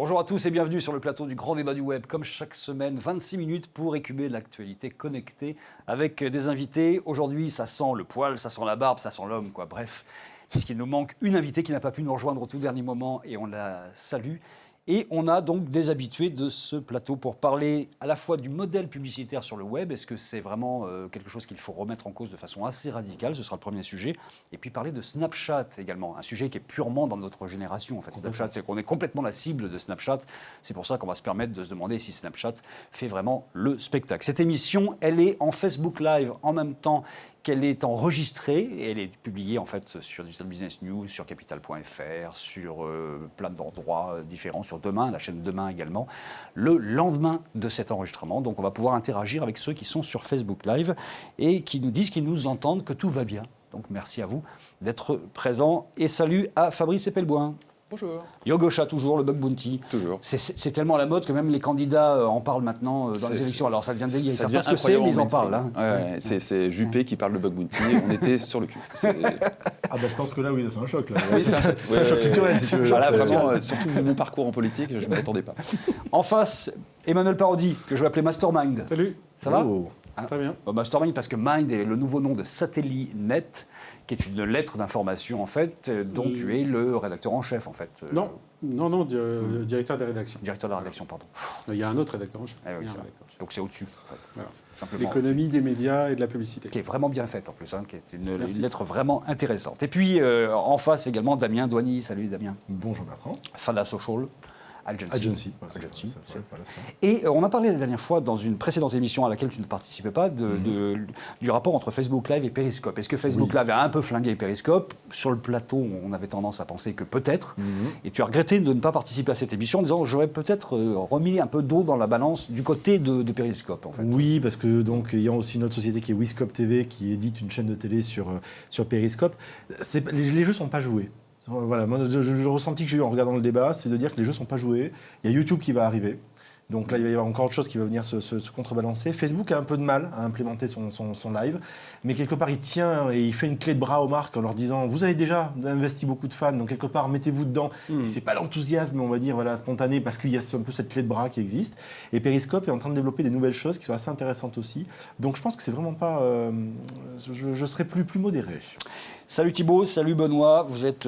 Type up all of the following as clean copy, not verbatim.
Bonjour à tous et bienvenue sur le plateau du Grand Débat du Web. Comme chaque semaine, 26 minutes pour écumer l'actualité connectée avec des invités. Aujourd'hui, ça sent le poil, ça sent la barbe, ça sent l'homme, quoi. Bref, c'est ce qu'il nous manque. Une invitée qui n'a pas pu nous rejoindre au tout dernier moment et on la salue. Et on a donc des habitués de ce plateau pour parler à la fois du modèle publicitaire sur le web. Est-ce que c'est vraiment quelque chose qu'il faut remettre en cause de façon assez radicale? Ce sera le premier sujet. Et puis parler de Snapchat également, un sujet qui est purement dans notre génération. En fait, Snapchat, c'est qu'on est complètement la cible de Snapchat. C'est pour ça qu'on va se permettre de se demander si Snapchat fait vraiment le spectacle. Cette émission, elle est en Facebook Live en même temps qu'elle est enregistrée et elle est publiée en fait sur Digital Business News, sur Capital.fr, sur plein d'endroits différents, sur Demain, la chaîne Demain également, le lendemain de cet enregistrement. Donc on va pouvoir interagir avec ceux qui sont sur Facebook Live et qui nous disent, qui nous entendent, que tout va bien. Donc merci à vous d'être présents et salut à Fabrice Epelboin. Bonjour. Yogosha, toujours, le bug bounty. Toujours. C'est tellement à la mode que même les candidats en parlent maintenant dans les élections. Alors ça devient dégueu. Ils ne savent pas ce que c'est, mais ils en parlent. Hein. Ouais, c'est Juppé qui parle de bug bounty. On était sur le cul. Ah bah je pense que là, oui, c'est un choc. Là. Oui, c'est un choc culturel, si tu veux. Voilà, vraiment, surtout vu mon parcours en politique, je ne m'attendais pas. En face, Emmanuel Parodi, que je vais appeler Mastermind. Salut. Ça va? Très bien. Mastermind, parce que Mind est le nouveau nom de Satellinet, qui est une lettre d'information, en fait, dont tu es le rédacteur en chef, en fait. Non, directeur des rédactions. Directeur de la rédaction, pardon. Il y a un autre rédacteur en chef. Ah oui, donc c'est au-dessus, en fait. Voilà. Simplement L'économie au-dessus. des médias et de la publicité. Qui est vraiment bien faite, en plus, hein, qui est une lettre vraiment intéressante. Et puis, en face également, Damien Douany. Salut, Damien. Bonjour Bertrand. Fada Social. Agency. Et on a parlé la dernière fois dans une précédente émission à laquelle tu ne participais pas du rapport entre Facebook Live et Periscope. Est-ce que Facebook Live a un peu flingué Periscope? Sur le plateau, on avait tendance à penser que peut-être. Et tu as regretté de ne pas participer à cette émission en disant j'aurais peut-être remis un peu d'eau dans la balance du côté de Periscope. En fait. Oui, parce que donc il y a aussi une autre société qui est Wiscope TV qui édite une chaîne de télé sur Periscope. Les jeux ne sont pas joués. Voilà, moi, le ressenti que j'ai eu en regardant le débat, c'est de dire que les jeux ne sont pas joués. Il y a YouTube qui va arriver. Donc là, il va y avoir encore autre chose qui va venir se contrebalancer. Facebook a un peu de mal à implémenter son live. Mais quelque part, il tient et il fait une clé de bras aux marques en leur disant « Vous avez déjà investi beaucoup de fans, donc quelque part, mettez-vous dedans. Et c'est pas l'enthousiasme, on va dire, voilà, spontané, parce qu'il y a un peu cette clé de bras qui existe. Et Periscope est en train de développer des nouvelles choses qui sont assez intéressantes aussi. Donc je pense que c'est vraiment pas... je serais plus modéré. Salut Thibaut, salut Benoît, vous êtes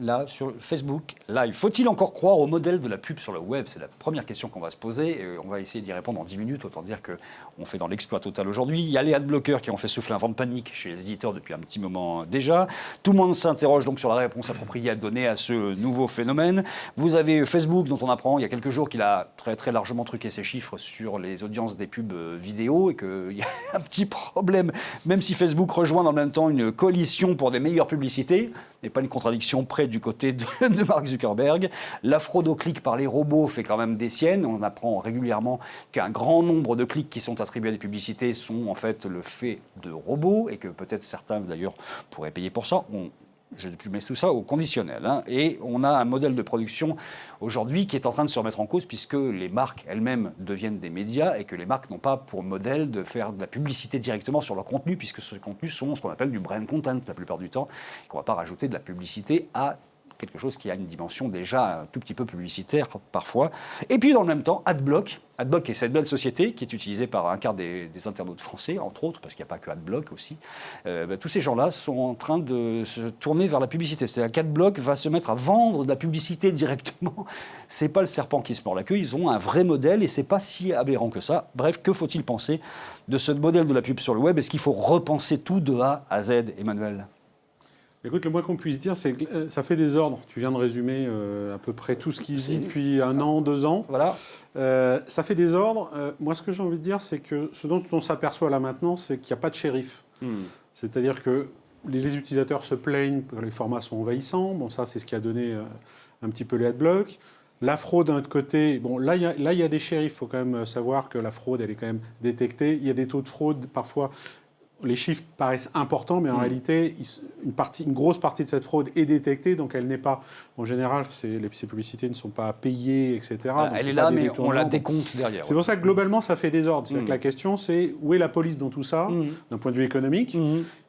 là sur Facebook Live. Faut-il encore croire au modèle de la pub sur le web? C'est la première question qu'on va se poser. On va essayer d'y répondre en 10 minutes, autant dire qu'on fait dans l'exploit total aujourd'hui. Il y a les adblockers qui ont fait souffler un vent de panique chez les éditeurs depuis un petit moment déjà. Tout le monde s'interroge donc sur la réponse appropriée à donner à ce nouveau phénomène. Vous avez Facebook dont on apprend il y a quelques jours qu'il a très, très largement truqué ses chiffres sur les audiences des pubs vidéo et qu'il y a un petit problème, même si Facebook rejoint dans le même temps une coalition pour des meilleures publicités, n'est pas une contradiction près du côté de Mark Zuckerberg. La fraude aux clics par les robots fait quand même des siennes. On apprend régulièrement qu'un grand nombre de clics qui sont attribués à des publicités sont en fait le fait de robots et que peut-être certains d'ailleurs pourraient payer pour ça. Je mets tout ça au conditionnel. Hein. Et on a un modèle de production aujourd'hui qui est en train de se remettre en cause puisque les marques elles-mêmes deviennent des médias et que les marques n'ont pas pour modèle de faire de la publicité directement sur leur contenu puisque ce contenu sont ce qu'on appelle du brand content la plupart du temps et qu'on ne va pas rajouter de la publicité à quelque chose qui a une dimension déjà un tout petit peu publicitaire parfois. Et puis dans le même temps, Adblock. Adblock est cette belle société qui est utilisée par un quart des internautes français, entre autres, parce qu'il n'y a pas que Adblock aussi. Tous ces gens-là sont en train de se tourner vers la publicité. C'est-à-dire qu'Adblock va se mettre à vendre de la publicité directement. C'est pas le serpent qui se mord la queue. Ils ont un vrai modèle et c'est pas si aberrant que ça. Bref, que faut-il penser de ce modèle de la pub sur le web? Est-ce qu'il faut repenser tout de A à Z, Emmanuel? Écoute, le moins qu'on puisse dire, c'est que ça fait des ordres. Tu viens de résumer à peu près tout ce qui se dit depuis 1 an, 2 ans. Voilà. Ça fait des ordres. Moi, ce que j'ai envie de dire, c'est que ce dont on s'aperçoit là maintenant, c'est qu'il n'y a pas de shérif. C'est-à-dire que les utilisateurs se plaignent que les formats sont envahissants. Bon, ça, c'est ce qui a donné un petit peu les adblocks. La fraude, d'un autre côté, bon, là, il y a des shérifs. Il faut quand même savoir que la fraude, elle est quand même détectée. Il y a des taux de fraude, parfois... Les chiffres paraissent importants, mais en réalité, une grosse partie de cette fraude est détectée, donc elle n'est pas... En général, ces publicités ne sont pas payées, etc. Elle est là, mais on la décompte derrière. C'est pour ça que globalement, ça fait désordre. C'est-à-dire que la question, c'est où est la police dans tout ça, d'un point de vue économique.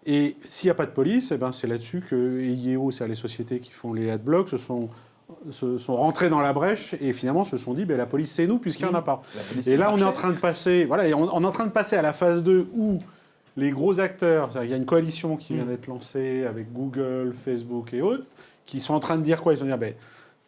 Et s'il n'y a pas de police, eh ben, c'est là-dessus que EIEO, c'est-à-dire les sociétés qui font les adblocks, se sont sont rentrés dans la brèche et finalement se sont dit, la police c'est nous puisqu'il n'y en a pas. police, Et là, c'est on le est en marché. train de passer, voilà, et on est en train de passer à la phase 2 où les gros acteurs, c'est-à-dire qu'il y a une coalition qui vient d'être lancée avec Google, Facebook et autres, qui sont en train de dire quoi? Ils vont dire,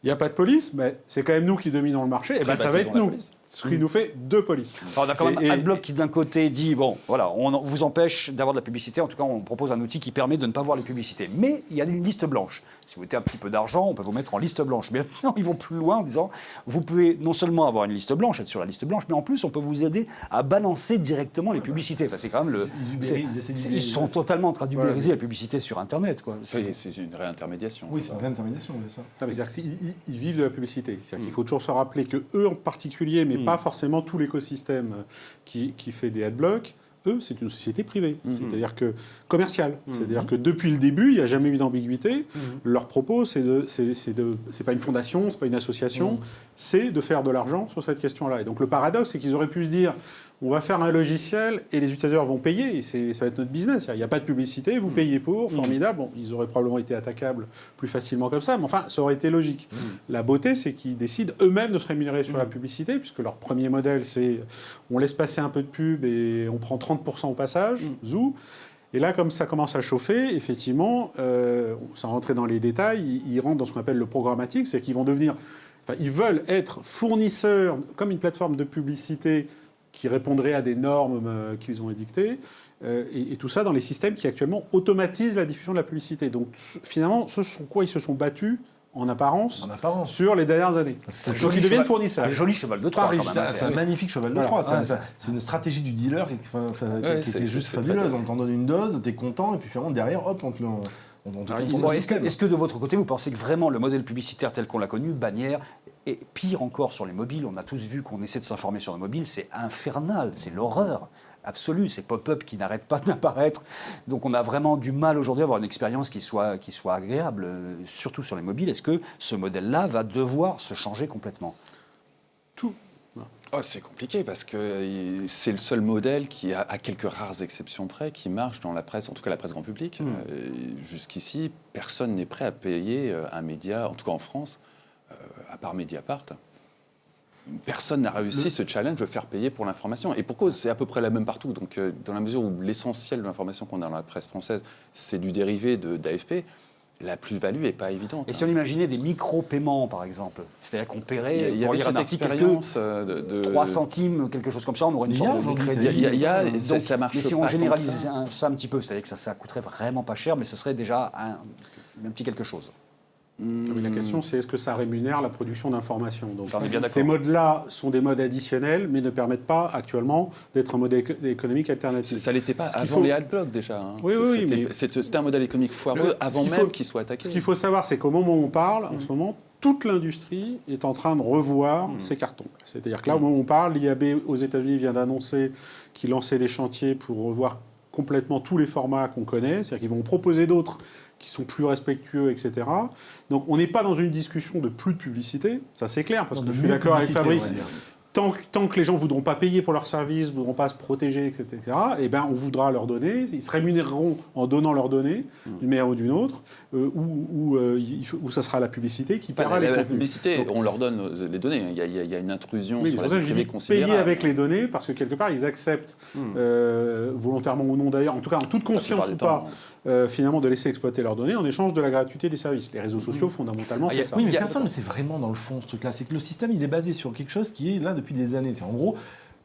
il n'y a pas de police, mais c'est quand même nous qui dominons le marché, et ça va être Privatisons la nous. police. Ce qui nous fait 2 polices. Alors, on a quand même Et- Adblock qui d'un côté dit bon voilà on vous empêche d'avoir de la publicité, en tout cas on propose un outil qui permet de ne pas voir les publicités, mais il y a une liste blanche. Si vous mettez un petit peu d'argent, on peut vous mettre en liste blanche. Mais maintenant ils vont plus loin en disant vous pouvez non seulement avoir une liste blanche, être sur la liste blanche, mais en plus on peut vous aider à balancer directement les publicités. Enfin, c'est quand même ils sont totalement en train d'ubériser la publicité sur Internet quoi. C'est une réintermédiation. Oui, c'est une réintermédiation, c'est ça. Non, mais c'est-à-dire qu'ils vivent de la publicité. C'est-à-dire qu'il faut toujours se rappeler que eux en particulier, mais pas forcément tout l'écosystème qui fait des adblocks, eux, c'est une société privée, c'est-à-dire que commerciale. C'est-à-dire que depuis le début, il n'y a jamais eu d'ambiguïté. Leur propos, c'est pas une fondation, c'est pas une association, c'est de faire de l'argent sur cette question-là. Et donc le paradoxe, c'est qu'ils auraient pu se dire, on va faire un logiciel et les utilisateurs vont payer, et ça va être notre business. Il n'y a pas de publicité, vous payez pour, formidable. Bon, ils auraient probablement été attaquables plus facilement comme ça, mais enfin, ça aurait été logique. La beauté, c'est qu'ils décident eux-mêmes de se rémunérer sur la publicité, puisque leur premier modèle, c'est on laisse passer un peu de pub et on prend 30% au passage, zou. Et là, comme ça commence à chauffer, effectivement, sans rentrer dans les détails, ils rentrent dans ce qu'on appelle le programmatique, c'est qu'ils vont devenir... Enfin, ils veulent être fournisseurs, comme une plateforme de publicité qui répondrait à des normes qu'ils ont édictées, et tout ça dans les systèmes qui actuellement automatisent la diffusion de la publicité. Donc finalement, ce sont quoi? Ils se sont battus en apparence sur les dernières années. Donc ils deviennent fournisseurs. C'est un joli cheval de Troie quand même. C'est un magnifique cheval de Troie. C'est une stratégie du dealer qui est juste fabuleuse. On t'en donne une dose, t'es content, et puis finalement derrière, hop, on te le... Bon, est-ce que de votre côté, vous pensez que vraiment le modèle publicitaire tel qu'on l'a connu, bannière, et pire encore sur les mobiles, on a tous vu qu'on essaie de s'informer sur les mobiles, c'est infernal, c'est l'horreur absolue, ces pop-up qui n'arrêtent pas d'apparaître. Donc on a vraiment du mal aujourd'hui à avoir une expérience qui soit agréable, surtout sur les mobiles. Est-ce que ce modèle-là va devoir se changer complètement? Oh, c'est compliqué parce que c'est le seul modèle qui, à quelques rares exceptions près, qui marche dans la presse, en tout cas la presse grand public. Jusqu'ici, personne n'est prêt à payer un média, en tout cas en France, à part Mediapart. Personne n'a réussi ce challenge de faire payer pour l'information. Et pourquoi c'est à peu près la même partout. Donc, dans la mesure où l'essentiel de l'information qu'on a dans la presse française, c'est du dérivé d'AFP, la plus-value n'est pas évidente. Et si on imaginait des micro-paiements, par exemple, c'est-à-dire qu'on paierait il y pour avait lire un cette article expérience quelques 3 centimes, quelque chose comme ça, on aurait une Il y a sorte de aujourd'hui, crédit. ça marche mais si pas on tant généralise que ça. ça un petit peu, c'est-à-dire que ça coûterait vraiment pas cher, mais ce serait déjà un petit quelque chose. Mais la question, c'est est-ce que ça rémunère la production d'informations? Donc, J'en ai bien d'accord. ces modes-là sont des modes additionnels, mais ne permettent pas actuellement d'être un mode économique alternatif. Ça l'était pas qu'il avant faut- les adblocks déjà. Hein. Oui, mais- C'était un modèle économique foireux avant qu'il même faut- qu'il soit attaqué. Ce qu'il faut savoir, c'est qu'au moment où on parle, en ce moment, toute l'industrie est en train de revoir ses cartons. C'est-à-dire que là, au moment où on parle, l'IAB aux États-Unis vient d'annoncer qu'il lançait des chantiers pour revoir complètement tous les formats qu'on connaît. C'est-à-dire qu'ils vont proposer d'autres qui sont plus respectueux, etc. Donc on n'est pas dans une discussion de plus de publicité, ça c'est clair, parce que je suis d'accord avec Fabrice. Tant que les gens ne voudront pas payer pour leurs services, ne voudront pas se protéger, etc., eh ben, on voudra leur donner, ils se rémunéreront en donnant leurs données, d'une manière ou d'une autre, ou ça sera la publicité qui paiera les la contenus. publicité, Donc, on leur donne les données. Il y a une intrusion oui, sur c'est la pour ça vie que je privée dis considérable. payer avec les données, parce que quelque part, ils acceptent, volontairement ou non d'ailleurs, en tout cas en toute conscience ou pas, finalement de laisser exploiter leurs données en échange de la gratuité des services. Les réseaux sociaux, fondamentalement, c'est ça. Oui, mais personne ne sait vraiment dans le fond ce truc-là. C'est que le système, il est basé sur quelque chose qui est là depuis des années. C'est en gros,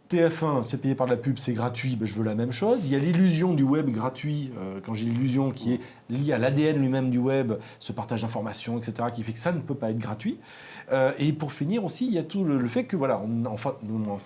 TF1, c'est payé par de la pub, c'est gratuit, ben je veux la même chose. Il y a l'illusion du web gratuit, quand j'ai l'illusion qui est liée à l'ADN lui-même du web, ce partage d'informations, etc., qui fait que ça ne peut pas être gratuit. Et pour finir aussi, il y a tout le fait que, voilà,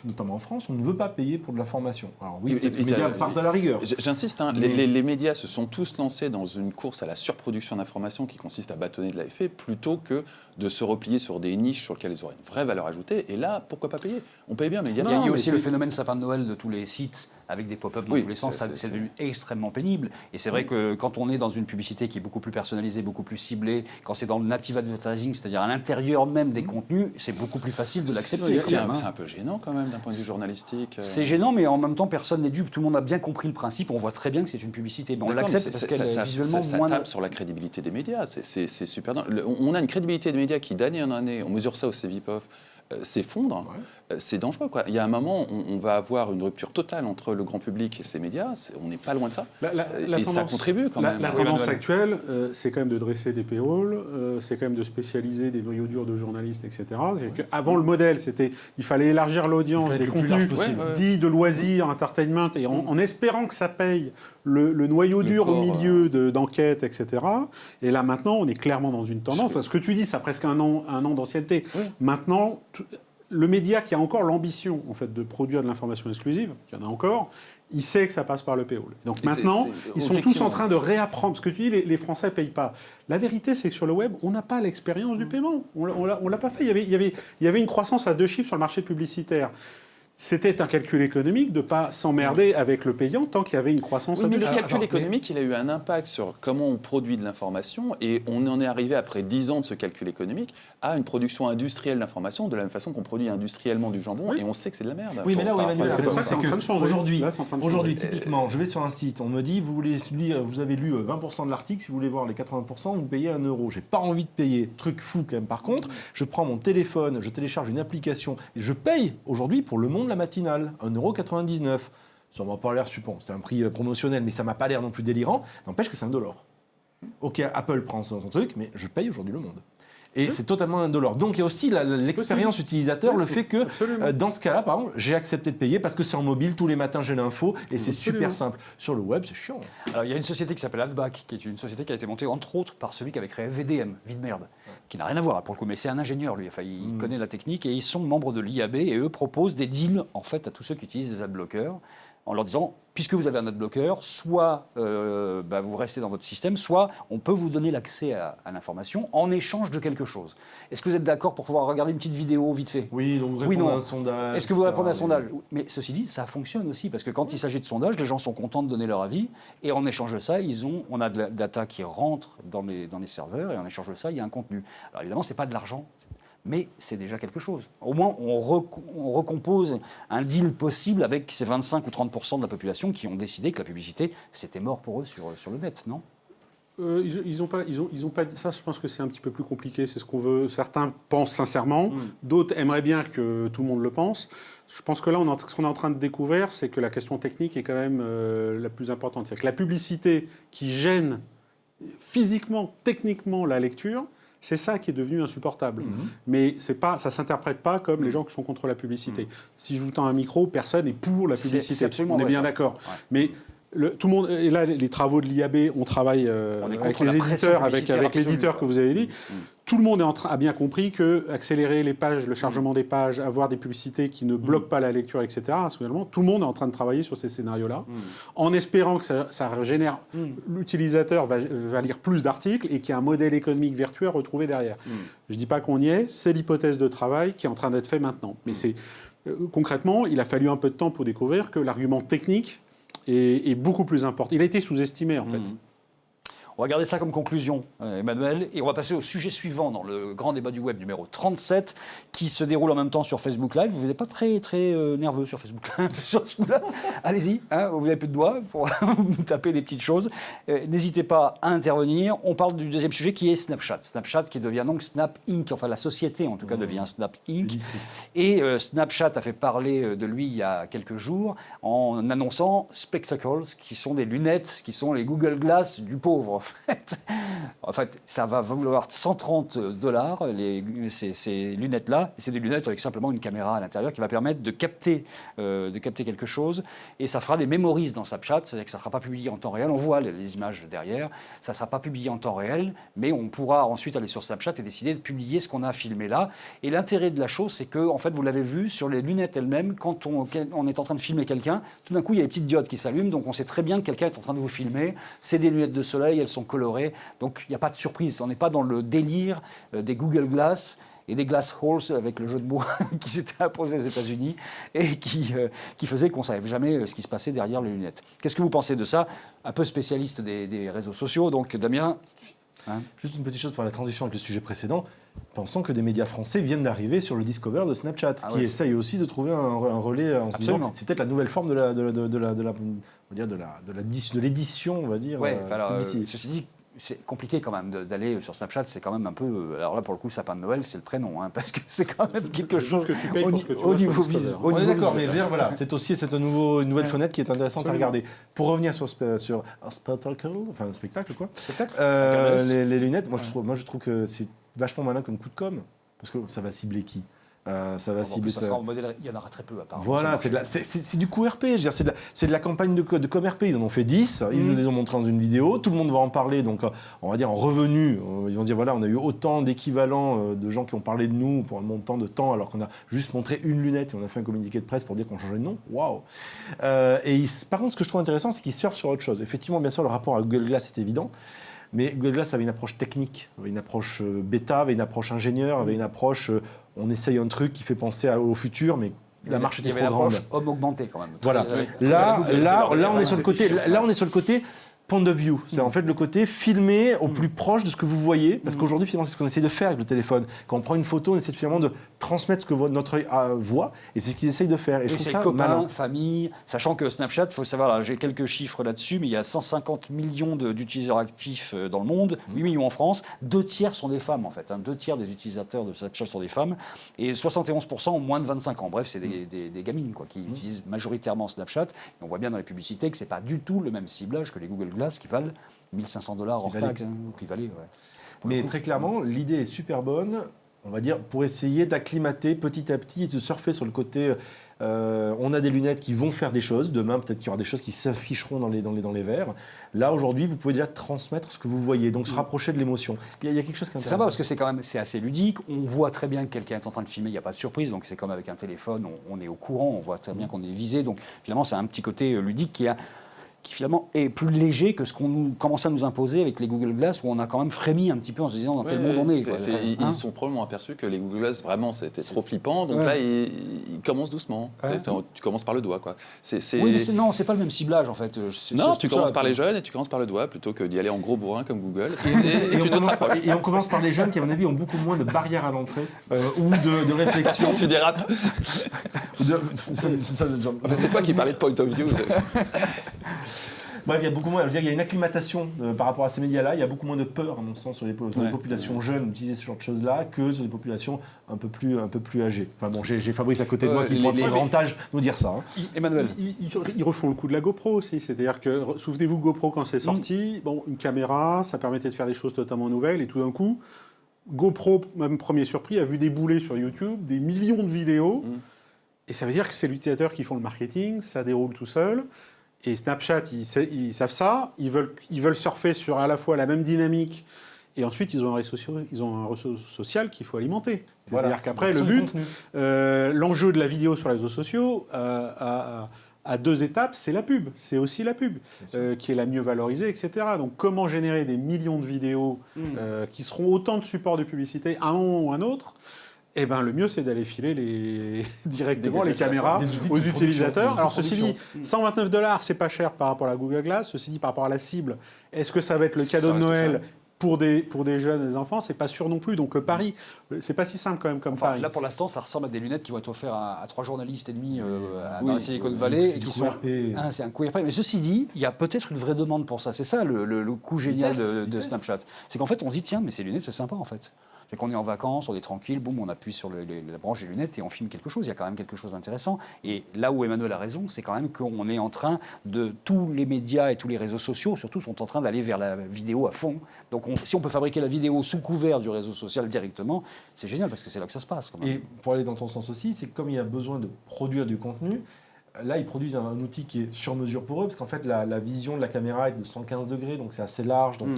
notamment en France, on ne veut pas payer pour de l'information. Alors oui, les médias partent à la rigueur. J'insiste, hein, les médias se sont tous lancés dans une course à la surproduction d'informations qui consiste à bâtonner de l'AFP plutôt que de se replier sur des niches sur lesquelles ils auraient une vraie valeur ajoutée. Et là, pourquoi pas payer? On paye bien, mais il y a Il y a aussi le phénomène phénomène sapin de Noël de tous les sites, avec des pop-up dans Oui, tous les sens, c'est- c'est devenu extrêmement pénible. Et c'est vrai que quand on est dans une publicité qui est beaucoup plus personnalisée, beaucoup plus ciblée, quand c'est dans le native advertising, c'est-à-dire à l'intérieur même des contenus, c'est beaucoup plus facile de l'accepter. C'est quand même, hein. un peu gênant quand même d'un point de vue journalistique. C'est gênant, mais en même temps, personne n'est dupe. Tout le monde a bien compris le principe. On voit très bien que c'est une publicité. Mais on D'accord, l'accepte mais parce qu'elle est visuellement ça moins. tape sur la crédibilité des médias. C'est super. On a une crédibilité des médias qui, d'année en année, on mesure ça au CEVIPOF, s'effondre. C'est dangereux, quoi. Il y a un moment, on va avoir une rupture totale entre le grand public et ces médias. On n'est pas loin de ça. Et ça contribue quand même. La tendance actuelle, c'est quand même de dresser des paywalls, c'est quand même de spécialiser des noyaux durs de journalistes, etc. Avant, le modèle, c'était il fallait élargir l'audience des contenus dits de loisirs, entertainment, et en espérant que ça paye le noyau dur au milieu d'enquête, etc. Et là, maintenant, on est clairement dans une tendance. Parce que ce que tu dis, ça a presque un an d'ancienneté. Oui. Maintenant, le média qui a encore l'ambition en fait, de produire de l'information exclusive, il y en a encore, il sait que ça passe par le paywall. Donc maintenant, ils sont tous en train de réapprendre. Parce que tu dis, les Français ne payent pas. La vérité, c'est que sur le web, on n'a pas l'expérience du paiement. On ne l'a pas fait. Il y avait une croissance à 2 chiffres sur le marché publicitaire. C'était un calcul économique de ne pas s'emmerder avec le payant tant qu'il y avait une croissance à 2 chiffres. Le calcul économique, il a eu un impact sur comment on produit de l'information et on en est arrivé après 10 ans de ce calcul économique à une production industrielle d'information de la même façon qu'on produit industriellement du jambon et on sait que c'est de la merde. Oui, mais là où Emmanuel, c'est pour ça que c'est en train de changer. Aujourd'hui, typiquement, je vais sur un site, on me dit, vous avez lu 20% de l'article, si vous voulez voir les 80%, vous payez 1 €. J'ai pas envie de payer. Truc fou quand même. Par contre, je prends mon téléphone, je télécharge une application et je paye aujourd'hui pour Le Monde la matinale, 1,99 €. Ça m'a pas l'air super, c'est un prix promotionnel, mais ça m'a pas l'air non plus délirant. N'empêche que c'est $1. Ok, Apple prend son truc, mais je paye aujourd'hui Le Monde. Et c'est totalement indolore. Donc il y a aussi l'expérience utilisateur, le fait que dans ce cas-là, par exemple, j'ai accepté de payer parce que c'est en mobile, tous les matins j'ai l'info et c'est super simple. Sur le web, c'est chiant. Alors il y a une société qui s'appelle Adback, qui est une société qui a été montée entre autres par celui qui avait créé VDM, Vie de merde, qui n'a rien à voir pour le coup, mais c'est un ingénieur lui. Enfin, il connaît la technique et ils sont membres de l'IAB et eux proposent des deals en fait à tous ceux qui utilisent des adblockers en leur disant, puisque vous avez un adblocker, soit vous restez dans votre système, soit on peut vous donner l'accès à l'information en échange de quelque chose. Est-ce que vous êtes d'accord pour pouvoir regarder une petite vidéo vite fait ? Oui, donc vous répondez à un sondage. Est-ce que vous répondez à un sondage ? Mais ceci dit, ça fonctionne aussi, parce que quand il s'agit de sondage, les gens sont contents de donner leur avis, et en échange de ça, on a de la data qui rentre dans les serveurs, et en échange de ça, il y a un contenu. Alors évidemment, ce n'est pas de l'argent, mais c'est déjà quelque chose. Au moins, on recompose un deal possible avec ces 25 ou 30% de la population qui ont décidé que la publicité, c'était mort pour eux sur le net, non ? Ils ont pas dit ça. Je pense que c'est un petit peu plus compliqué. C'est ce qu'on veut. Certains pensent sincèrement, d'autres aimeraient bien que tout le monde le pense. Je pense que là, ce qu'on est en train de découvrir, c'est que la question technique est quand même la plus importante. C'est-à-dire que la publicité qui gêne physiquement, techniquement la lecture, c'est ça qui est devenu insupportable. Mais ça ne s'interprète pas comme les gens qui sont contre la publicité. Si je vous tends un micro, personne n'est pour la publicité. On est bien d'accord. Ouais. Mais tout le monde, et là, les travaux de l'IAB, on travaille avec les éditeurs, avec l'éditeur que vous avez dit. Tout le monde a bien compris que accélérer les pages, le chargement des pages, avoir des publicités qui ne bloquent pas la lecture, etc. Tout le monde est en train de travailler sur ces scénarios-là, en espérant que ça génère. L'utilisateur va lire plus d'articles et qu'il y a un modèle économique vertueux à retrouver derrière. Je ne dis pas qu'on y est, c'est l'hypothèse de travail qui est en train d'être fait maintenant. Mais concrètement, il a fallu un peu de temps pour découvrir que l'argument technique est beaucoup plus important. Il a été sous-estimé, en fait. On va garder ça comme conclusion, Emmanuel, et on va passer au sujet suivant dans le grand débat du web numéro 37, qui se déroule en même temps sur Facebook Live. Vous n'êtes pas très nerveux sur Facebook Live sur ce coup-là. Allez-y, vous n'avez plus de doigts pour nous taper des petites choses. N'hésitez pas à intervenir. On parle du deuxième sujet qui est Snapchat. Snapchat qui devient donc Snap Inc., enfin la société en tout cas devient Snap Inc. Et Snapchat a fait parler de lui il y a quelques jours en annonçant Spectacles, qui sont des lunettes, qui sont les Google Glass du pauvre. En fait, ça va valoir $130, ces lunettes-là. C'est des lunettes avec simplement une caméra à l'intérieur qui va permettre de capter quelque chose. Et ça fera des memories dans Snapchat, c'est-à-dire que ça ne sera pas publié en temps réel. On voit les images derrière. Ça ne sera pas publié en temps réel, mais on pourra ensuite aller sur Snapchat et décider de publier ce qu'on a filmé là. Et l'intérêt de la chose, c'est que, en fait, vous l'avez vu sur les lunettes elles-mêmes, quand on est en train de filmer quelqu'un, tout d'un coup, il y a des petites diodes qui s'allument. Donc, on sait très bien que quelqu'un est en train de vous filmer. C'est des lunettes de soleil, elles sont colorées, donc il n'y a pas de surprise. On n'est pas dans le délire des Google Glass. et des glass holes avec le jeu de mots qui s'était imposé aux États-Unis et qui faisait qu'on ne savait jamais ce qui se passait derrière les lunettes. Qu'est-ce que vous pensez de ça? Un peu spécialiste des réseaux sociaux, donc Damien. Juste une petite chose pour la transition avec le sujet précédent. Pensons que des médias français viennent d'arriver sur le Discover de Snapchat, qui essaye aussi de trouver un relais en se disant c'est peut-être la nouvelle forme de l'édition, on va dire. Ceci dit, c'est compliqué quand même d'aller sur Snapchat, c'est quand même un peu... Alors là, pour le coup, sapin de Noël, c'est le prénom, parce que c'est quand même quelque chose que tu payes pour ce que tu au vois sur niveau Discover. visuel. On est d'accord, mais voilà, c'est aussi une nouvelle fenêtre qui est intéressante à regarder. Pour revenir sur un spectacle, enfin un spectacle quoi. Les lunettes, moi je trouve que c'est vachement malin comme coup de com, parce que ça va cibler qui? Ça va cibler ça sera en modèle, il y en aura très peu apparemment. Voilà, c'est du coup RP, je veux dire, c'est de la campagne de com RP. Ils en ont fait 10, ils les ont montrés dans une vidéo, tout le monde va en parler, donc on va dire en revenu, ils vont dire voilà, on a eu autant d'équivalents de gens qui ont parlé de nous pour un montant de temps, alors qu'on a juste montré une lunette et on a fait un communiqué de presse pour dire qu'on changeait de nom. Waouh. Par contre, ce que je trouve intéressant, c'est qu'ils surfent sur autre chose. Effectivement, bien sûr, le rapport à Google Glass est évident. Mais Google Glass avait une approche technique, avait une approche bêta, avait une approche ingénieur, avait une approche on essaye un truc qui fait penser au futur, mais la marche était trop grande. Homme augmenté quand même. Voilà. Là, on est sur le côté. Là, on est sur le côté point of view. C'est en fait le côté filmé au plus proche de ce que vous voyez. Parce qu'aujourd'hui, finalement, c'est ce qu'on essaie de faire avec le téléphone. Quand on prend une photo, on essaie finalement de transmettre ce que notre œil voit. Et c'est ce qu'ils essayent de faire. Et je trouve ça copains, malin. famille. Sachant que Snapchat, il faut savoir, là, j'ai quelques chiffres là-dessus, mais il y a 150 millions d'utilisateurs actifs dans le monde, 8 millions en France. 2 tiers sont des femmes, en fait. 2 tiers des utilisateurs de Snapchat sont des femmes. Et 71% ont moins de 25 ans. Bref, c'est des gamines quoi, qui utilisent majoritairement Snapchat. Et on voit bien dans les publicités que ce n'est pas du tout le même ciblage que les Google Glass qui valent $1 500 hors taxe. Mais très clairement, l'idée est super bonne, on va dire, pour essayer d'acclimater petit à petit et de surfer sur le côté. On a des lunettes qui vont faire des choses. Demain, peut-être qu'il y aura des choses qui s'afficheront dans les verres. Là, aujourd'hui, vous pouvez déjà transmettre ce que vous voyez, donc se rapprocher de l'émotion. Il y a quelque chose qui est intéressant. C'est sympa parce que c'est assez ludique. On voit très bien que quelqu'un est en train de filmer, il n'y a pas de surprise. Donc c'est comme avec un téléphone, on est au courant, on voit très bien qu'on est visé. Donc finalement, c'est un petit côté ludique qui finalement est plus léger que ce qu'on commençait à nous imposer avec les Google Glass, où on a quand même frémi un petit peu en se disant dans quel monde on est. Ils sont probablement aperçus que les Google Glass, vraiment, c'était trop flippant. Donc là, ils commencent doucement. Tu commences par le doigt, quoi. Oui, mais non, c'est pas le même ciblage, en fait. Tu commences par les jeunes et tu commences par le doigt, plutôt que d'y aller en gros bourrin comme Google. Et on commence par les jeunes qui, à mon avis, ont beaucoup moins de barrières à l'entrée ou de réflexion. Tu dérapes. C'est toi qui parlais de point of view. Bref, il y a beaucoup moins. Je veux dire, il y a une acclimatation par rapport à ces médias-là. Il y a beaucoup moins de peur, à mon sens, sur les populations jeunes d'utiliser ce genre de choses-là que sur les populations un peu plus âgées. Enfin bon, j'ai Fabrice à côté de moi qui pourra de son grand âge nous dire ça. Emmanuel. Ils refont le coup de la GoPro aussi. C'est-à-dire que, souvenez-vous, GoPro, quand c'est sorti, une caméra, ça permettait de faire des choses totalement nouvelles. Et tout d'un coup, GoPro, même premier surpris, a vu débouler sur YouTube des millions de vidéos. Et ça veut dire que c'est l'utilisateur qui font le marketing, ça déroule tout seul. Et Snapchat, ils savent ça, ils veulent surfer sur à la fois la même dynamique, et ensuite ils ont un réseau social qu'il faut alimenter. C'est-à-dire qu'après, le but, l'enjeu de la vidéo sur les réseaux sociaux, à 2 étapes, c'est la pub. C'est aussi la pub, qui est la mieux valorisée, etc. Donc comment générer des millions de vidéos qui seront autant de supports de publicité à un moment ou à un autre? Eh ben, le mieux, c'est d'aller filer directement les caméras aux utilisateurs. Alors, ceci dit, $129, c'est pas cher par rapport à la Google Glass. Ceci dit, par rapport à la cible, est-ce que ça va être le cadeau de Noël pour des jeunes et des enfants? C'est pas sûr non plus. Donc, le pari, c'est pas si simple quand même comme pari. Là, pour l'instant, ça ressemble à des lunettes qui vont être offertes à 3 journalistes et demi dans la Silicon Valley. C'est un QRP. Mais ceci dit, il y a peut-être une vraie demande pour ça. C'est ça le coup génial de Snapchat. C'est qu'en fait, on se dit, tiens, mais ces lunettes, c'est sympa en fait. C'est qu'on est en vacances, on est tranquille, boum, on appuie sur la branche des lunettes et on filme quelque chose. Il y a quand même quelque chose d'intéressant. Et là où Emmanuel a raison, c'est quand même qu'on est en train tous les médias et tous les réseaux sociaux, surtout, sont en train d'aller vers la vidéo à fond. Donc si on peut fabriquer la vidéo sous couvert du réseau social directement, c'est génial parce que c'est là que ça se passe. Quand même. Et pour aller dans ton sens aussi, c'est que comme il y a besoin de produire du contenu, là, ils produisent un outil qui est sur mesure pour eux, parce qu'en fait, la vision de la caméra est de 115 degrés, donc c'est assez large. Donc,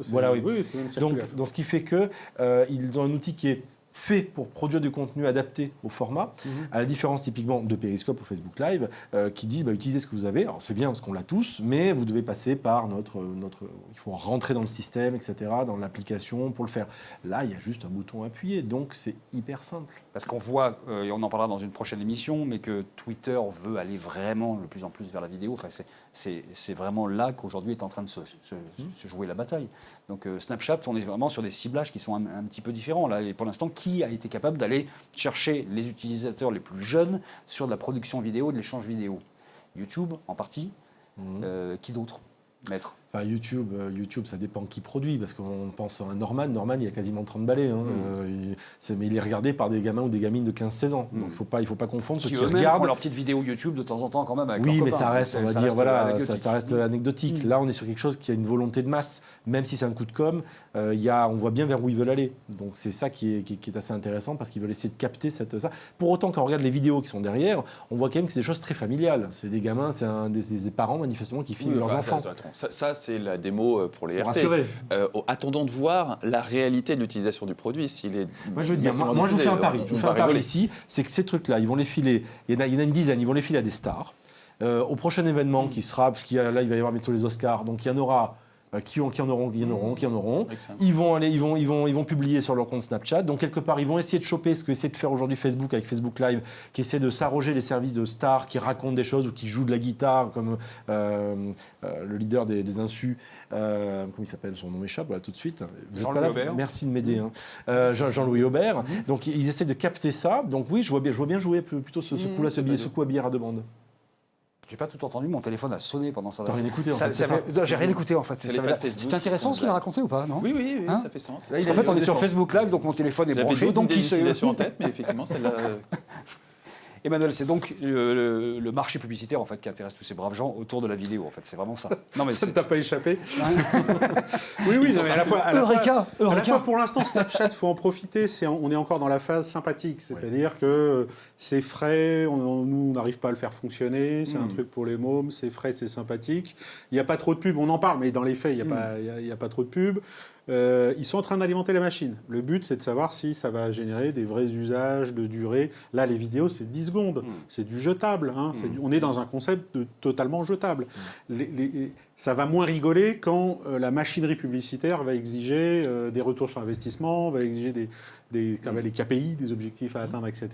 Voilà, oui, c'est même circulaire. donc, ce qui fait que ils ont un outil qui est fait pour produire du contenu adapté au format, à la différence typiquement de Periscope ou Facebook Live, qui disent utilisez ce que vous avez. Alors c'est bien parce qu'on l'a tous, mais vous devez passer par il faut rentrer dans le système, etc., dans l'application pour le faire. Là, il y a juste un bouton à appuyer, donc c'est hyper simple. Parce qu'on voit, et on en parlera dans une prochaine émission, mais que Twitter veut aller vraiment de plus en plus vers la vidéo. Enfin, c'est vraiment là qu'aujourd'hui est en train de se jouer la bataille. Donc Snapchat, on est vraiment sur des ciblages qui sont un petit peu différents. Là, et pour l'instant, qui a été capable d'aller chercher les utilisateurs les plus jeunes sur de la production vidéo, de l'échange vidéo? YouTube, en partie. Qui d'autre, maître? Enfin, YouTube, ça dépend qui produit, parce qu'on pense à Norman. Norman, il a quasiment 30 balais. Hein. Mais il est regardé par des gamins ou des gamines de 15-16 ans. Donc il faut pas confondre ceux qui regardent. Font leur petite vidéo YouTube de temps en temps quand même avec oui, leurs mais copains. ça reste, on va dire, voilà, ça reste anecdotique. anecdotique. Là, on est sur quelque chose qui a une volonté de masse, même si c'est un coup de com'. On voit bien vers où ils veulent aller. Donc c'est ça qui est assez intéressant, parce qu'ils veulent essayer de capter ça. Pour autant, quand on regarde les vidéos qui sont derrière, on voit quand même que c'est des choses très familiales. C'est des gamins, c'est des parents manifestement qui filment leurs enfants. Attends. Ça, c'est la démo pour les RT. Rassurer. Attendons de voir la réalité de l'utilisation du produit. Moi, je veux dire, moi, je vous fais un pari. Je vous fais un pari ici, c'est que ces trucs-là, ils vont les filer. Il y en a une dizaine, ils vont les filer à des stars. Au prochain événement qui sera, parce qu'il là, il va y avoir bientôt les Oscars, donc il y en aura. Qui en auront. Ils vont publier sur leur compte Snapchat. Donc, quelque part, ils vont essayer de choper ce qu'essaie de faire aujourd'hui Facebook avec Facebook Live, qui essaie de s'arroger les services de stars, qui racontent des choses ou qui jouent de la guitare, comme le leader des Insus. Comment il s'appelle? Son nom m'échappe, voilà, tout de suite. Jean-Louis Aubert. Merci de m'aider. Jean-Louis Aubert. Donc, ils essaient de capter ça. Donc, oui, je vois bien jouer plutôt ce coup-là, ce coup à billard à deux bandes. J'ai pas tout entendu, mon téléphone a sonné pendant ça. T'as rien écouté en fait. J'ai rien écouté en fait. C'est intéressant ce qu'il a raconté ou pas, non? Oui, hein, ça fait sens. Parce qu'en fait, on est sur Facebook Live, donc mon téléphone est branché. Donc il utilisation en tête, mais effectivement, celle-là. Emmanuel, c'est donc le marché publicitaire en fait qui intéresse tous ces braves gens autour de la vidéo. En fait, c'est vraiment ça. Non, mais ça ne t'a pas échappé. Oui, mais à la fois, pour l'instant, Snapchat, il faut en profiter. On est encore dans la phase sympathique, c'est-à-dire que c'est frais, nous, on n'arrive pas à le faire fonctionner. C'est un truc pour les mômes, c'est frais, c'est sympathique. Il n'y a pas trop de pub, on en parle, mais dans les faits, il n'y a pas trop de pub. Ils sont en train d'alimenter la machine. Le but, c'est de savoir si ça va générer des vrais usages de durée. Là, les vidéos, c'est 10 secondes. C'est du jetable. Hein. On est dans un concept de totalement jetable. Ça va moins rigoler quand la machinerie publicitaire va exiger des retours sur investissement, va exiger les KPI, des objectifs à atteindre, etc.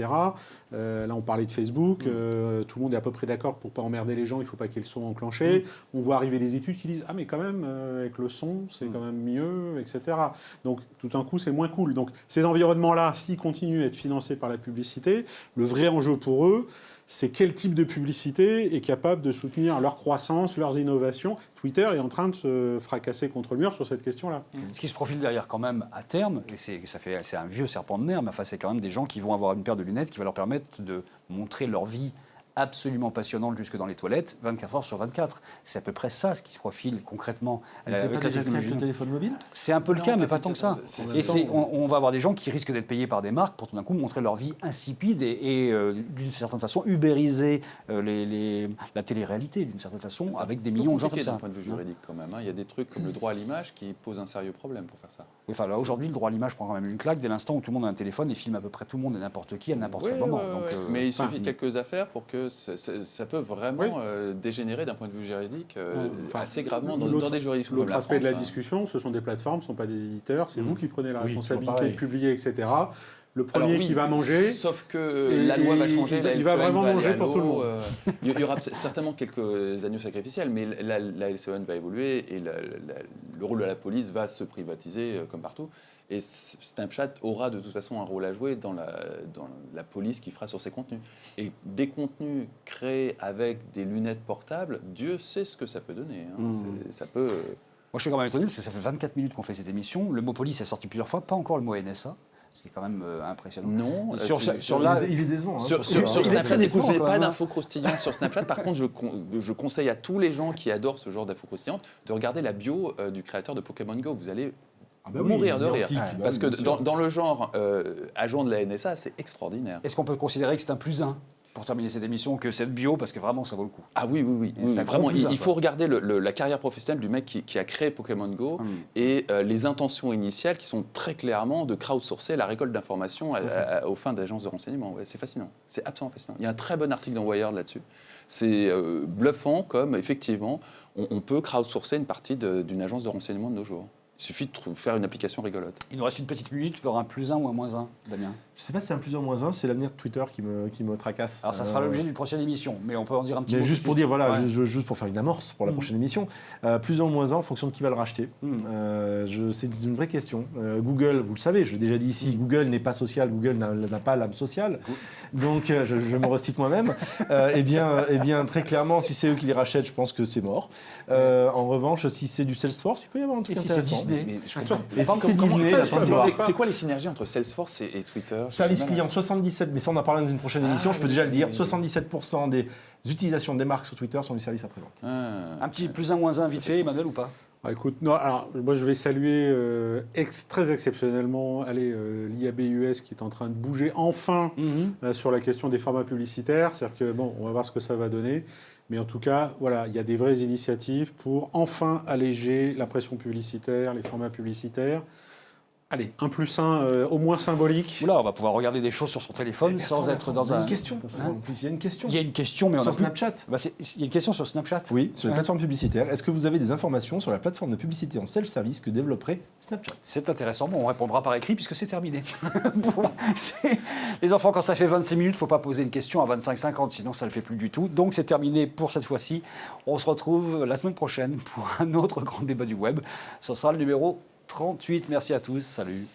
Là, on parlait de Facebook. Tout le monde est à peu près d'accord pour ne pas emmerder les gens. Il ne faut pas qu'il y ait le son enclenché. On voit arriver les études qui disent « Ah, mais quand même, avec le son, c'est quand même mieux, etc. » Donc, tout d'un coup, c'est moins cool. Donc, ces environnements-là, s'ils continuent à être financés par la publicité, le vrai enjeu pour eux, c'est quel type de publicité est capable de soutenir leur croissance, leurs innovations. Twitter est en train de se fracasser contre le mur sur cette question-là. Ce qui se profile derrière quand même à terme, et c'est un vieux serpent de mer, mais enfin, c'est quand même des gens qui vont avoir une paire de lunettes qui va leur permettre de montrer leur vie absolument passionnante jusque dans les toilettes, 24 heures sur 24. C'est à peu près ça ce qui se profile concrètement. C'est pas déjà le cas avec le téléphone mobile? C'est un peu le cas, mais pas tant que ça. Et on va avoir des gens qui risquent d'être payés par des marques pour tout d'un coup montrer leur vie insipide et d'une certaine façon ubériser la télé-réalité d'une certaine façon avec des millions de gens comme ça. D'un point de vue juridique quand même. Il y a des trucs comme le droit à l'image qui posent un sérieux problème pour faire ça. Enfin, là, aujourd'hui, le droit à l'image prend quand même une claque dès l'instant où tout le monde a un téléphone et filme à peu près tout le monde et n'importe qui à n'importe quel moment. Donc, mais il suffit de quelques affaires pour que ça peut vraiment dégénérer d'un point de vue juridique assez gravement dans des juridictions. L'autre aspect de la discussion, ce sont des plateformes, ce ne sont pas des éditeurs, c'est vous qui prenez la responsabilité de publier, etc. Le premier qui va manger. Sauf que la loi va changer. Il va vraiment manger pour tout le monde. Il y aura certainement quelques agneaux sacrificiels, mais la LCN va évoluer et le rôle de la police va se privatiser comme partout. Et Snapchat aura de toute façon un rôle à jouer dans la police qui fera sur ses contenus. Et des contenus créés avec des lunettes portables, Dieu sait ce que ça peut donner. Ça peut... Moi, je suis quand même étonné parce que ça fait 24 minutes qu'on fait cette émission. Le mot police est sorti plusieurs fois, pas encore le mot NSA. Ce qui est quand même impressionnant. Non, il est décevant. Sur Snapchat, je n'ai pas d'infos croustillantes sur Snapchat. Par contre, je conseille à tous les gens qui adorent ce genre d'infos croustillantes de regarder la bio du créateur de Pokémon Go. Vous allez mourir de rire. Parce que dans le genre agent de la NSA, c'est extraordinaire. Est-ce qu'on peut considérer que c'est un plus un? pour terminer cette émission, que cette bio, parce que vraiment, ça vaut le coup. Ah oui, oui, oui. Et ça Vraiment, compte plus, il hein, faut regarder la carrière professionnelle du mec qui a créé Pokémon Go et les intentions initiales qui sont très clairement de crowdsourcer la récolte d'informations aux fins d'agences de renseignement. Ouais, c'est fascinant. C'est absolument fascinant. Il y a un très bon article dans Wired là-dessus. C'est bluffant comme, effectivement, on peut crowdsourcer une partie d'une agence de renseignement de nos jours. Il suffit de faire une application rigolote. Il nous reste une petite minute pour un plus 1 ou un moins 1, Damien. Je ne sais pas si c'est un plus ou moins un, c'est l'avenir de Twitter qui me tracasse. Alors ça sera l'objet d'une prochaine émission, mais on peut en dire un petit Mais mot. juste tout pour de dire, suite. voilà, Ouais. juste pour faire une amorce pour la prochaine émission, plus ou moins un en fonction de qui va le racheter. C'est une vraie question. Google, vous le savez, je l'ai déjà dit ici, Google n'est pas social, Google n'a pas l'âme sociale. Donc je me recite moi-même. Eh bien, très clairement, si c'est eux qui les rachètent, je pense que c'est mort. En revanche, si c'est du Salesforce, il peut y avoir un truc Et si c'est intéressant. Disney Et si c'est Disney, j'attends de voir. C'est quoi les synergies entre Salesforce et Twitter? Service client 77, mais ça on en parlera dans une prochaine émission, je peux déjà le dire, 77% des utilisations des marques sur Twitter sont du service après-vente. Un petit plus 1 moins 1 vite fait, Emmanuel, ou pas? Ah, écoute, non, alors, moi je vais saluer très exceptionnellement l'IAB US qui est en train de bouger enfin sur la question des formats publicitaires. C'est-à-dire que, bon, on va voir ce que ça va donner. Mais en tout cas, voilà, il y a des vraies initiatives pour enfin alléger la pression publicitaire, les formats publicitaires. Allez, un plus 1 au moins symbolique. Oula, on va pouvoir regarder des choses sur son téléphone sans être dans Il y a un... une question. En plus, il y a une question. Il y a une question, mais on a Sur plus- Snapchat. Bah, il y a une question sur Snapchat. Oui, sur les Ouais. plateformes publicitaires. Est-ce que vous avez des informations sur la plateforme de publicité en self-service que développerait Snapchat? C'est intéressant, bon, on répondra par écrit puisque c'est terminé. Bon, les enfants, quand ça fait 26 minutes, il ne faut pas poser une question à 25-50, sinon ça ne le fait plus du tout. Donc c'est terminé pour cette fois-ci. On se retrouve la semaine prochaine pour un autre grand débat du web. Ce sera le numéro 38. Merci à tous, salut.